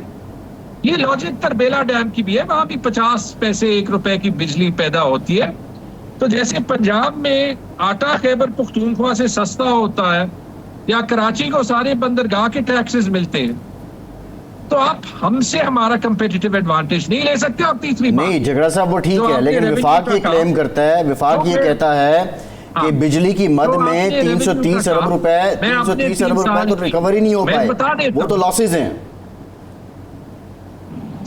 ये लॉजिक तरबेला डैम की भी है, वहां भी 50 पैसे 1 रुपए की बिजली पैदा होती है। तो जैसे पंजाब में आटा खैबर पख्तूनख्वा से सस्ता होता है, या कराची को सारे बंदरगाह के टैक्सेस मिलते हैं, तो आप हमसे हमारा कंपेटिटिव एडवांटेज नहीं ले सकते। आप तीसरी बात, नहीं झगड़ा साहब वो ठीक है, लेकिन विफाक ये क्लेम करता है, विफाक ये कहता है कि बिजली की मद में 330 अरब रुपए 330 अरब रुपए तो रिकवरी नहीं हो पाए, वो तो लॉसेज हैं।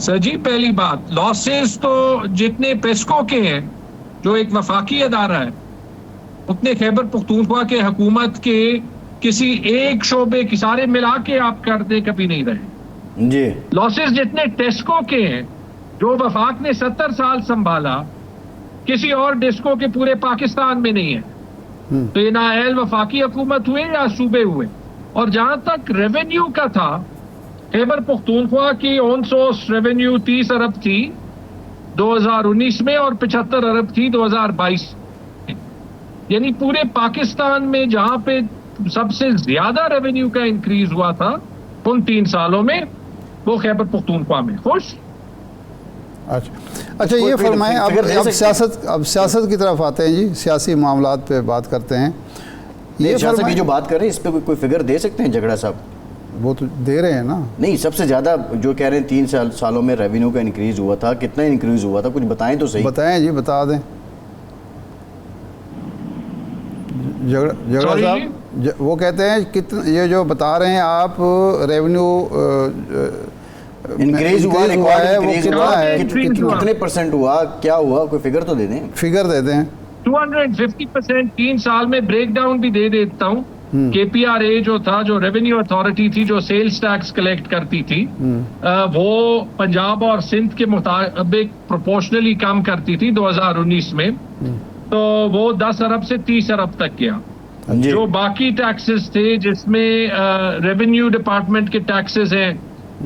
सर जी, पहली बात, लॉसेज तो जितने पेस्को के हैं जो एक वफाकी अदारा है, उतने खैबर पख्तूनख्वा के हुकूमत के किसी एक शोबे की सारे मिला के आप कर दे कभी नहीं रहे जी। लॉसेस जितने टेस्को के हैं जो वफाक ने 70 साल संभाला, किसी और डिस्को के पूरे पाकिस्तान में नहीं है। तो ये नाअहल वफाकी हुकूमत हुए या सूबे हुए। और जहां तक रेवेन्यू का था, खैबर पख्तूनख्वा की ऑन सोर्स रेवेन्यू 30 अरब थी 2019 में और 75 अरब थी 2022। यानी पूरे पाकिस्तान में जहां पे सबसे ज्यादा रेवेन्यू का इंक्रीज हुआ था उन 3 सालों में, वो खैबर पख्तूनख्वा में। खुश? अच्छा ये फरमाएं, अब सियासत की तरफ आते हैं जी, सियासी मामलात पे बात करते हैं। ये सियासत की जो बात कर रहे हैं इस पे कोई फिगर दे सकते हैं झगड़ा साहब? वो तो दे रहे हैं ना। नहीं, सबसे ज्यादा जो कह रहे हैं 3 सालों में रेवेन्यू का इंक्रीज हुआ था, कितना इंक्रीज हुआ था, कुछ बताएं तो सही। बताएं जी, बता दें झगड़ा साहब। वो कहते हैं कितना, ये जो बता रहे हैं आप रेवेन्यू इंक्रीज हुआ है, वो कितना है, कितने परसेंट हुआ, क्या हुआ, कोई फिगर तो दे दें। फिगर दे दें। 250% 3 साल में ब्रेकडाउन भी दे देता हूँ। KPRA जो था, जो रेवेन्यू अथॉरिटी थी, जो सेल्स टैक्स कलेक्ट करती थी, वो पंजाब और सिंध के मुताबिक प्रोपोर्शनली कम करती थी 2019 में, तो वो 10 अरब से 30 अरब तक गया। जो बाकी टैक्सेस थे, जिसमें रेवेन्यू डिपार्टमेंट के टैक्सेस हैं,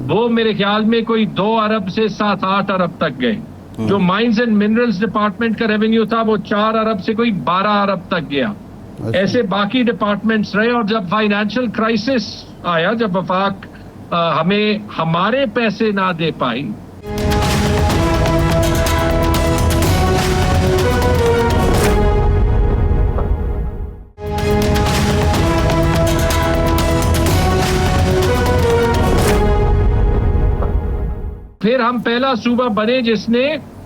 वो मेरे ख्याल में कोई 2 अरब से 7-8 अरब तक गए। जो माइंस एंड मिनरल्स डिपार्टमेंट का रेवेन्यू था, वो 4 अरब से कोई 12 अरब तक गया। ऐसे बाकी डिपार्टमेंट्स रहे। और जब फाइनेंशियल क्राइसिस आया, जब वफाक हमें हमारे पैसे ना दे पाई, फिर हम पहला सूबा बने जिसने,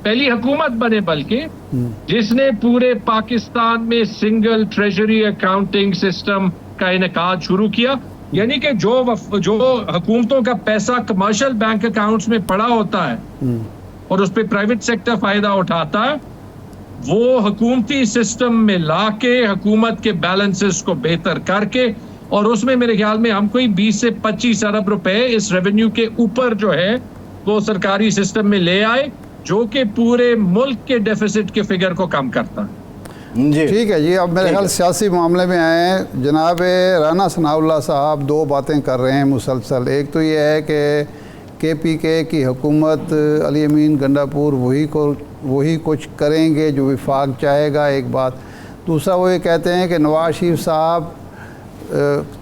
पहली हुकूमत बने बल्कि, जिसने पूरे पाकिस्तान में सिंगल ट्रेजरी अकाउंटिंग सिस्टम का इनेकाद शुरू किया। यानी कि जो हुकूमतों का पैसा कमर्शियल बैंक अकाउंट्स में पड़ा होता है और उस पर प्राइवेट सेक्टर फायदा उठाता है, वो हुकूमती सिस्टम में लाके हुकूमत के बैलेंसेस को बेहतर करके, और उसमें मेरे ख्याल में हम कोई 20 से 25 अरब रुपए इस रेवेन्यू के ऊपर जो है वो सरकारी सिस्टम में ले आए, जो कि पूरे मुल्क के डेफिसिट के फिगर को कम करता है। जी ठीक है जी। अब मेरे ख्याल सियासी मामले में आए हैं। जनाब राना सनाउल्लाह साहब दो बातें कर रहे हैं मुसलसल। एक तो ये है कि KPK की हुकूमत अली अमीन गंडापुर वही कुछ करेंगे जो विफाक चाहेगा, एक बात। दूसरा वो ये कहते हैं कि नवाज शरीफ साहब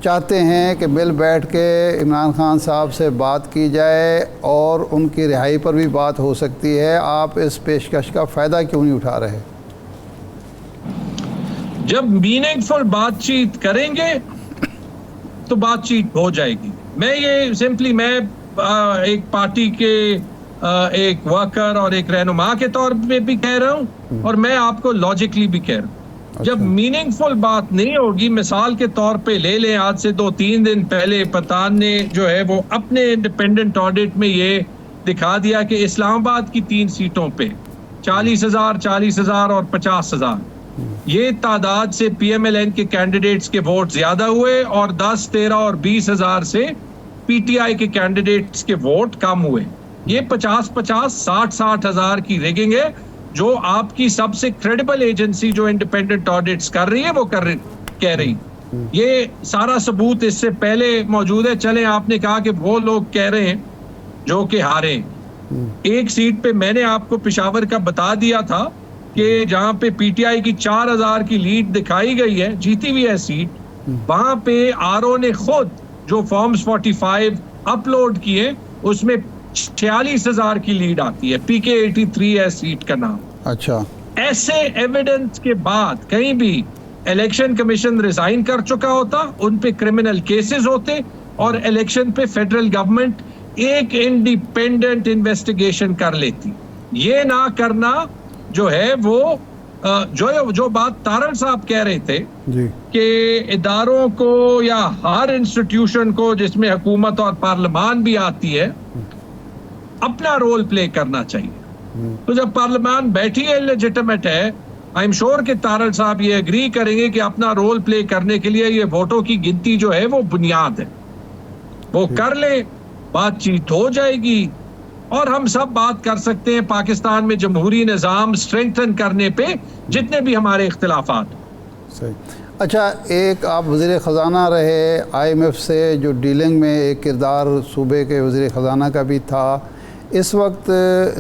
चाहते हैं कि मिल बैठ के इमरान खान साहब से बात की जाए और उनकी रिहाई पर भी बात हो सकती है। आप इस पेशकश का फ़ायदा क्यों नहीं उठा रहे? जब मीनिंगफुल बातचीत करेंगे तो बातचीत हो जाएगी। मैं ये सिंपली एक पार्टी के एक वर्कर और एक रहनुमा के तौर पे भी कह रहा हूँ, और मैं आपको लॉजिकली भी कह रहा हूँ। जब मीनिंगफुल बात नहीं होगी, मिसाल के तौर पे ले लें, आज से 2-3 दिन पहले पठान ने जो है वो अपने इंडिपेंडेंट ऑडिट में ये दिखा दिया कि इस्लामाबाद की 3 सीटों पे 40,000 और 50,000 ये तादाद से PMLN के कैंडिडेट्स के वोट ज्यादा हुए, और 10, 13 और 20,000 से PTI के कैंडिडेट्स के वोट कम हुए। ये 50-50, 60-60 हजार की रिगिंग है, जो आपकी सबसे क्रेडिबल एजेंसी जो इंडिपेंडेंट ऑडिट्स कर रही है वो कह रही। ये सारा सबूत इससे पहले मौजूद है। चले, आपने कहा कि वो लोग कह रहे हैं जो कि हारे। एक सीट पे मैंने आपको पेशावर का बता दिया था कि जहां पे PTI की 4,000 की लीड दिखाई गई है, जीती हुई है सीट, वहां पे RO ने खुद जो फॉर्म्स 45 अपलोड किए उसमें 46,000 की लीड आती है। PK 83 है सीट का नाम। अच्छा, ऐसे एविडेंस के बाद कहीं भी इलेक्शन कमीशन रिजाइन कर चुका होता, उन पे क्रिमिनल केसेस होते, और इलेक्शन पे फेडरल गवर्नमेंट एक इंडिपेंडेंट इन्वेस्टिगेशन कर लेती। ये ना करना जो है वो जो बात तारड़ साहब कह रहे थे कि इदारों को या हर इंस्टीट्यूशन को जिसमें हुकूमत और पार्लियामान भी आती है अपना रोल प्ले करना चाहिए। तो जब पार्लियामान बैठी है, लेजिटिमेट है, आई एम श्योर कि तारड़ साहब ये एग्री करेंगे कि अपना रोल प्ले करने के लिए ये वोटों की गिनती जो है वो बुनियाद है। वो कर ले, बातचीत हो जाएगी, और हम सब बात कर सकते हैं पाकिस्तान में जमहूरी निज़ाम स्ट्रेंथन करने पे, जितने भी हमारे इख्तिलाफात। सही। अच्छा, एक आप वज़ीर ख़ज़ाना रहे, IMF से जो डीलिंग में एक किरदार सूबे के वज़ीर ख़ज़ाना का भी था। इस वक्त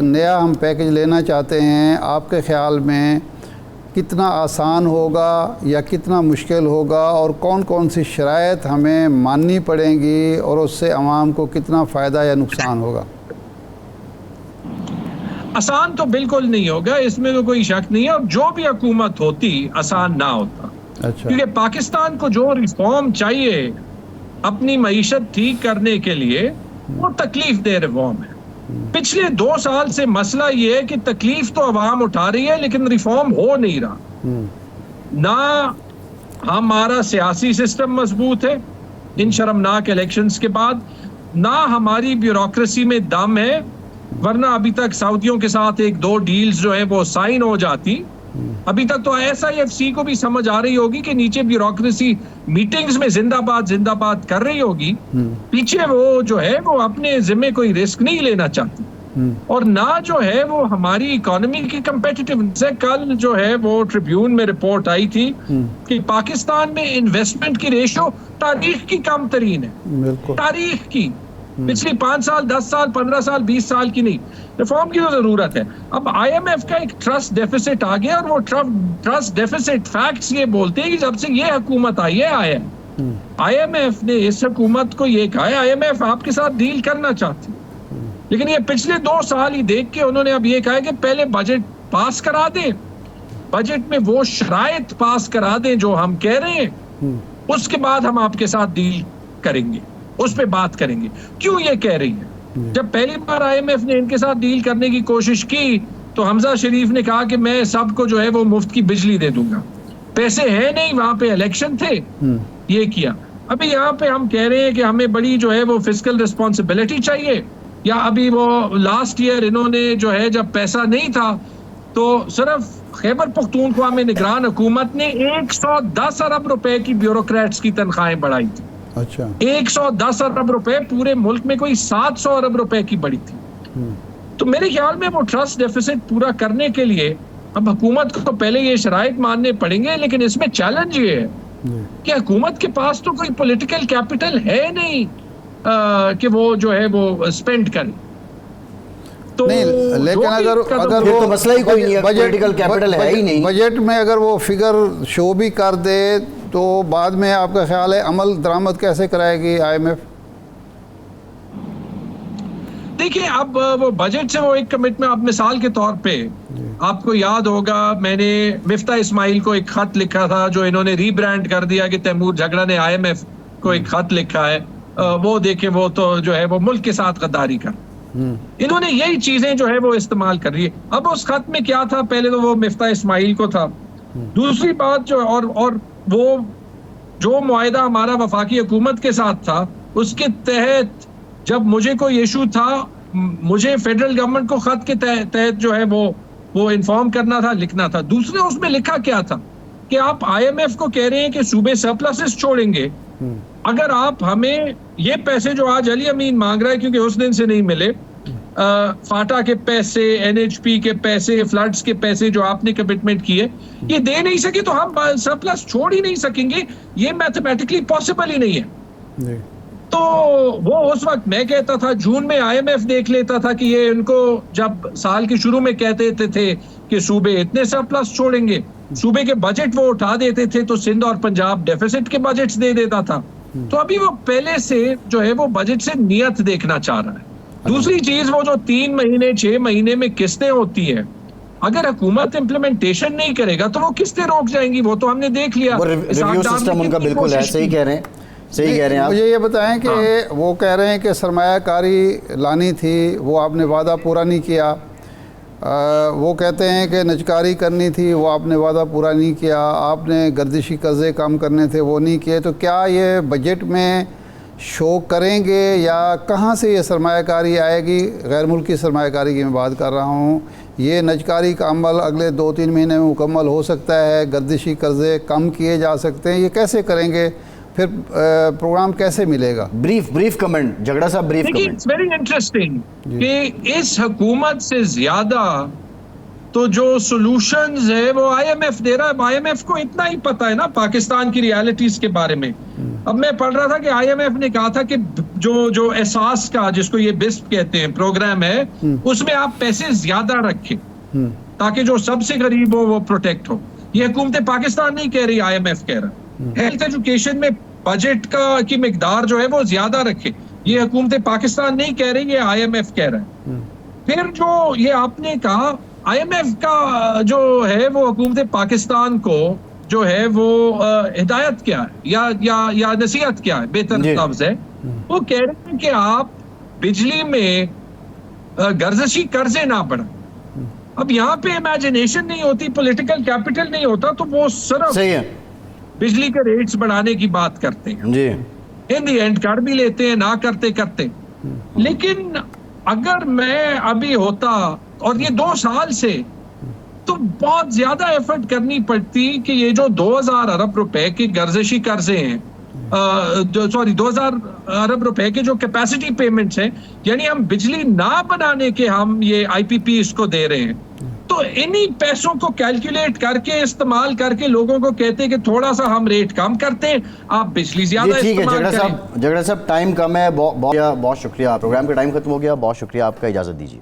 नया हम पैकेज लेना चाहते हैं, आपके ख़्याल में कितना आसान होगा या कितना मुश्किल होगा, और कौन कौन सी शराइत हमें माननी पड़ेंगी, और उससे आवाम को कितना फ़ायदा या नुकसान होगा? आसान तो बिल्कुल नहीं होगा, इसमें तो कोई शक नहीं है, और जो भी हुकूमत होती आसान ना होता। अच्छा। क्योंकि पाकिस्तान को जो रिफॉर्म चाहिए अपनी मईशत ठीक करने के लिए, वो तकलीफ दे रिफॉर्म है। पिछले 2 साल से मसला ये है कि तकलीफ तो अवाम उठा रही है लेकिन रिफॉर्म हो नहीं रहा। ना हमारा सियासी सिस्टम मजबूत है इन शर्मनाक इलेक्शंस के बाद, ना हमारी ब्यूरोक्रेसी में दम है, वरना अभी तक सऊदियों के साथ 1-2 डील्स जो है वो साइन हो जाती। अभी तक तो SIFC को भी समझ आ रही होगी कि नीचे ब्यूरोक्रेसी मीटिंग्स में जिंदाबाद कर रही होगी, पीछे वो जो है वो अपने जिम्मे कोई रिस्क नहीं लेना चाहती, और ना जो है वो हमारी इकोनॉमी की कम्पिटिटिवनेस है। कल जो है वो ट्रिब्यून में रिपोर्ट आई थी कि पाकिस्तान में इन्वेस्टमेंट की रेशियो तारीख की कम तरीन है, तारीख की। पिछली 5 साल, 10 साल, 15 साल, 20 साल की नहीं। रिफॉर्म की तो जरूरत है। अब IMF का एक ट्रस्ट डेफिसिट आ गया, और वो ट्रस्ट डेफिसिट फैक्ट्स ये बोलते हैं कि जब से ये हुकूमत आई है, IMF ने इस हुकूमत को ये कहा है, IMF आपके साथ डील करना चाहती, लेकिन ये पिछले 2 साल ही देख के उन्होंने अब ये कहा है कि पहले बजट पास करा दें, बजट में वो शराइत पास करा दें जो हम कह रहे हैं, उसके बाद हम आपके साथ डील करेंगे, उस पे बात करेंगे। क्यों ये कह रही है? जब पहली बार IMF ने इनके साथ डील करने की कोशिश की तो हमजा शरीफ ने कहा कि मैं सबको जो है वो मुफ्त की बिजली दे दूंगा, पैसे है नहीं, वहां पे इलेक्शन थे, ये किया। अभी यहाँ पे हम कह रहे हैं कि हमें बड़ी जो है वो फिस्कल रिस्पॉन्सिबिलिटी चाहिए, या अभी वो लास्ट ईयर इन्होंने जो है जब पैसा नहीं था तो सिर्फ खैबर पख्तूनख्वा में निगरान हुकूमत ने 110 अरब रुपए की ब्यूरोक्रेट्स की तनख्वाहें बढ़ाई थी। अच्छा, 110 अरब रुपए, पूरे मुल्क में कोई 700 अरब रुपए की बढ़ी थी। तो मेरे ख्याल में वो ट्रस्ट डेफिसिट पूरा करने के लिए अब हुकूमत को तो पहले ये शराइत मानने पड़ेंगे, लेकिन इसमें चैलेंज ये है कि हुकूमत के पास तो कोई पॉलिटिकल कैपिटल है नहीं कि वो जो है वो स्पेंड करे। तो नहीं, लेकिन अगर ये वो तो मसला ही कोई नहीं है, पॉलिटिकल कैपिटल है ही नहीं। बजट में अगर वो फिगर शो भी कर दे तो बाद में आपका ख्याल है अमल दरामद कैसे कराएगी IMF? देखिए, अब वो बजट से वो एक कमिटमेंट, अब मिसाल के तौर पे आपको याद होगा मैंने मिफ्ता इस्माइल को एक खत लिखा था, जो इन्होंने रीब्रांड कर दिया कि तैमूर झगड़ा ने IMF को एक खत लिखा है, वो देखे वो तो जो है वो मुल्क के साथ गद्दारी कर। इन्होंने यही चीजें जो है वो इस्तेमाल कर रही है। अब उस खत में क्या था, पहले तो वो मिफ्ता इस्माइल को था, दूसरी बात जो और वो जो मुआहिदा हमारा वफाकी हुकूमत के साथ था, उसके तहत जब मुझे कोई इशू था, मुझे फेडरल गवर्नमेंट को खत के तहत जो है वो इन्फॉर्म करना था, लिखना था। दूसरे उसमें लिखा क्या था कि आप IMF को कह रहे हैं कि सूबे सरप्लसेस छोड़ेंगे अगर आप हमें ये पैसे जो आज अली अमीन मांग रहा है, क्योंकि उस दिन से नहीं मिले, फाटा के पैसे, NHP के पैसे, फ्लड्स के पैसे जो आपने कमिटमेंट किए, ये दे नहीं सके तो हम सरप्लस छोड़ ही नहीं सकेंगे। ये मैथमेटिकली पॉसिबल ही नहीं है। तो वो उस वक्त मैं कहता था, जून में IMF देख लेता था कि ये इनको जब साल के शुरू में कहते थे कि सूबे इतने सरप्लस छोड़ेंगे, सूबे के बजट वो उठा देते थे तो सिंध और पंजाब डेफिसिट के बजट्स दे देता था। तो अभी वो पहले से जो है वो बजट से नियत देखना चाह रहा है। दूसरी चीज, वो जो 3 महीने 6 महीने में किस्तें होती है, अगर हुकूमत इम्प्लीमेंटेशन नहीं करेगा तो वो किस्तें रोक जाएंगी। वो तो हमने देख लिया, रिव्यू सिस्टम उनका बिल्कुल है। सही कह रहे हैं, सही कह रहे हैं आप। मुझे ये बताएं कि वो कह रहे हैं कि सरमायाकारी लानी थी, वो आपने वादा पूरा नहीं किया। वो कहते हैं कि नजकारी करनी थी, वो आपने वादा पूरा नहीं किया। आपने गर्दिशी कर्जे कम करने थे, वो नहीं किए। तो क्या ये बजट में शो करेंगे या कहाँ से ये सरमायाकारी आएगी? गैर मुल्की सरमायाकारी की मैं बात कर रहा हूँ। ये नजकारी का अमल अगले 2-3 महीने में मुकम्मल हो सकता है, गर्दिशी कर्जे कम किए जा सकते हैं। ये कैसे करेंगे? फिर प्रोग्राम कैसे मिलेगा? ब्रीफ कमेंट झगड़ा साहब, brief comment. It's very interesting कि इस हुकूमत से ज्यादा तो जो सॉल्यूशंस है वो IMF दे रहा है। IMF को इतना ही पता है ना पाकिस्तान की रियलिटीज के बारे में। अब मैं पढ़ रहा था कि IMF ने कहा था कि जो एहसास का, जिसको ये बिस्प कहते हैं, प्रोग्राम है, उसमें आप पैसे ज्यादा रखें ताकि जो सबसे गरीब हो वो प्रोटेक्ट हो। ये हुकूमत पाकिस्तान नहीं कह रही, IMF कह रहा। हेल्थ एजुकेशन में बजट की मिकदार जो है वो ज्यादा रखे, ये हुकूमत पाकिस्तान नहीं कह रही, ये IMF कह रहा है। फिर जो ये आपने कहा, IMF का जो है वो हुकूमत पाकिस्तान को जो है वो हिदायत क्या है या नसीहत क्या है, बेहतर लफ्ज़ है, वो कह रहे हैं कि आप बिजली में गर्दिशी कर्जे ना बढ़ाएं। अब यहाँ पे इमेजिनेशन नहीं होती, पॉलिटिकल कैपिटल नहीं होता, तो वो सिर्फ सही है बिजली के रेट्स बढ़ाने की बात करते हैं जी। इन दी एंड कर भी लेते हैं, ना करते। लेकिन अगर मैं अभी होता, और ये 2 साल से, तो बहुत ज्यादा एफर्ट करनी पड़ती कि ये जो 2000 अरब रुपए के गर्दिशी कर्जे हैं, 2000 अरब रुपए के जो कैपेसिटी पेमेंट्स हैं, यानी हम बिजली ना बनाने के हम ये IPP इसको दे रहे हैं, तो इन्हीं पैसों को कैलकुलेट करके इस्तेमाल करके लोगों को कहते हैं कि थोड़ा सा हम रेट कम करते हैं, आप बिजली जी ज्यादा ठीक है इस्तेमाल झगड़ा करें। साहब टाइम कम है, बहुत शुक्रिया, प्रोग्राम का टाइम खत्म हो गया, बहुत शुक्रिया आपका, इजाज़त दीजिए।